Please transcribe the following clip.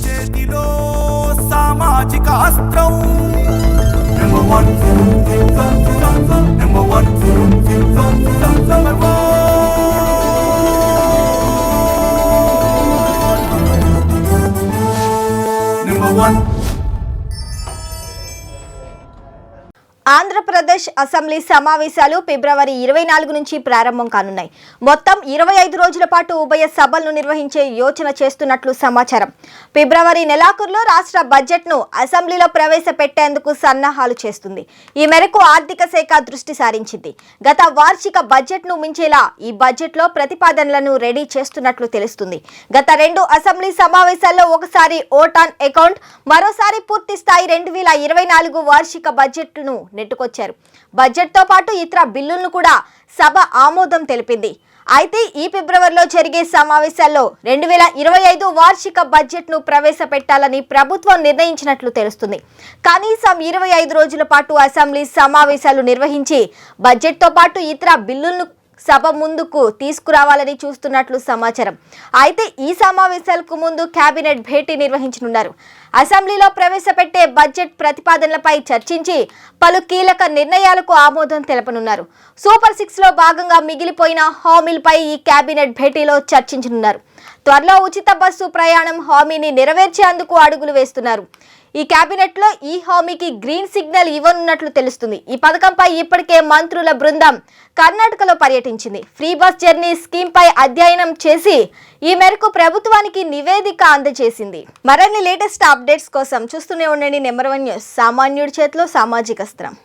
చేతిలో సామాజిక అస్త్రం number one number one number one. Andhra Pradesh assembly సమావేశాలు ఫిబ్రవరి 24 నుంచి ప్రారంభం కానున్నాయి. మొత్తం 25 రోజుల పాటు ఉభయ సభలను నిర్వహించే యోచన చేస్తున్నట్లు సమాచారం. ఫిబ్రవరి నెలాఖరులో రాష్ట్ర బడ్జెట్ను అసెంబ్లీలో ప్రవేశపెట్టేందుకు సన్నాహాలు చేస్తుంది. ఈ మేరకు ఆర్థిక శాఖ దృష్టి సారించింది. గత వార్షిక బడ్జెట్ను మించేలా ఈ బడ్జెట్లో ప్రతిపాదనలను రెడీ చేస్తున్నట్లు తెలుస్తుంది. గత 2 అసెంబ్లీ సమావేశాల్లో ఒకసారి ఓట్ ఆన్ అకౌంట్, మరోసారి పూర్తి స్థాయి 2024 వార్షిక బడ్జెట్ను నెట్టుకొచ్చారు. బడ్జెట్ తో పాటు ఇతర బిల్లులను కూడా సభ ఆమోదం తెలిపింది. అయితే ఈ ఫిబ్రవరిలో జరిగే సమావేశాల్లో 2025 వార్షిక బడ్జెట్ ను ప్రవేశపెట్టాలని ప్రభుత్వం నిర్ణయించినట్లు తెలుస్తుంది. కనీసం 25 రోజుల పాటు అసెంబ్లీ సమావేశాలు నిర్వహించి బడ్జెట్ తో పాటు ఇతర బిల్లులను సభ ముందుకు తీసుకురావాలని చూస్తున్నట్లు సమాచారం. అయితే ఈ సమావేశాలకు ముందు కేబినెట్ భేటీ నిర్వహించనున్నారు. అసెంబ్లీలో ప్రవేశపెట్టే బడ్జెట్ ప్రతిపాదనలపై చర్చించి పలు కీలక నిర్ణయాలకు ఆమోదం తెలపనున్నారు. సూపర్ 6 లో భాగంగా మిగిలిపోయిన హామీలపై ఈ కేబినెట్ భేటీలో చర్చించనున్నారు. త్వరలో ఉచిత బస్సు ప్రయాణం హామీని నెరవేర్చేందుకు అడుగులు వేస్తున్నారు. ఈ కేబినెట్ లో ఈ హామీకి గ్రీన్ సిగ్నల్ ఇవ్వనున్నట్లు తెలుస్తుంది. ఈ పథకంపై ఇప్పటికే మంత్రుల బృందం కర్ణాటకలో పర్యటించింది. ఫ్రీ బస్ జర్నీ స్కీమ్ పై అధ్యయనం చేసి ఈ మేరకు ప్రభుత్వానికి నివేదిక అందజేసింది. మరిన్ని లేటెస్ట్ అప్డేట్స్ కోసం చూస్తూనే ఉండండి నెంబర్ 1 న్యూస్. సామాన్యుడి చేతిలో సామాజిక అస్త్రం.